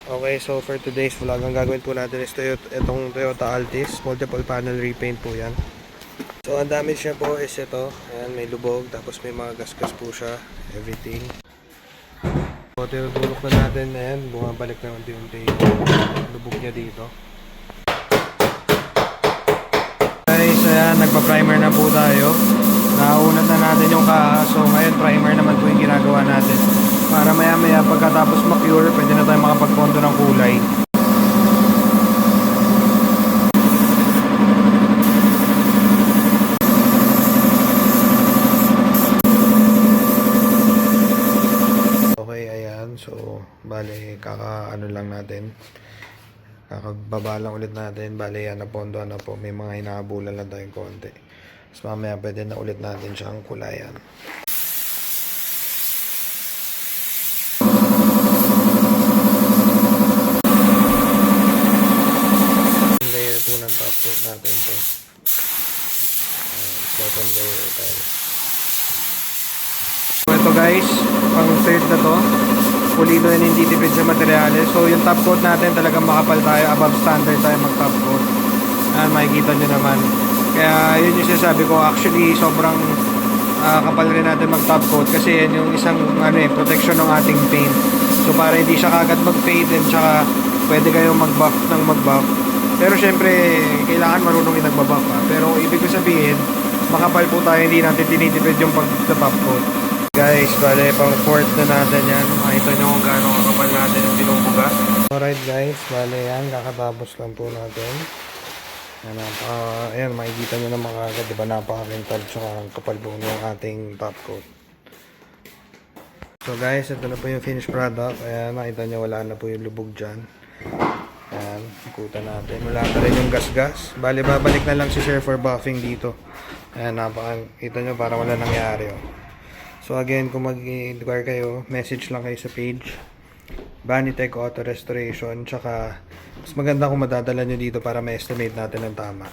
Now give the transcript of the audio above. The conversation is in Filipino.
Okay, so for today's vlog, ang gagawin po natin is itong Toyota Altis. Multiple panel repaint po yan. So ang damage niya po is ito. Ayan, may lubog, tapos may mga gasgas po siya. Everything. So tinutulok na natin. Ayan, bumabalik na unti-unti yung lubog niya dito. Guys, ayan, nagpa-primer na po tayo. Naunat na natin yung kaha. So ngayon, primer naman po yung ginagawa natin. Para maya-maya pagkatapos ma-cure, pwede na tayo makapagpondo ng kulay. Okay, ayan. So, bale, kaka-ano lang natin. Kakababa lang ulit natin. Bale, yan, napondo na po. May mga hinahabulan lang tayong konti. So, mamaya pwede na ulit natin siyang kulayan. Layer po ng top coat natin to. Second layer tayo. So, ito guys, pang third na to. Pulido and hindi tipid sa materyales. So yung top coat natin talagang makapal tayo. Above standard tayo mag top coat. Ayan, makikita nyo naman. Kaya yun yung sinasabi ko. Actually sobrang kapal rin natin mag top coat. Kasi yan yung isang protection ng ating paint. So para hindi siya kagad mag fade. And saka pwede kayong mag buff ng mag buff. Pero syempre kailangan marunong yung nagbabuff ha. Pero ibig ko sabihin, makapal po tayo. Hindi natin tinitipid yung pag top coat. Guys, bale pang fourth na natin yan. Makita nyo kung gaano kakapal natin yung binubuga. Alright guys, bale yan. Kakatapos lang po natin. Ayan, makikita nyo naman agad. Diba napaka-rental tsaka kapal po yung ating top coat. So guys, ito na po yung finished product. Ayan, makita nyo wala na po yung lubog dyan. Ayan, ikutan natin. Wala na rin yung gas-gas. Bale, babalik na lang si Sir for buffing dito. Ayan, napakita nyo para wala nangyari. So again, kung mag-inquire kayo, message lang kayo sa page Vanitech Auto Restoration. Tsaka mas maganda kung madadala nyo dito para ma-estimate natin ng tama.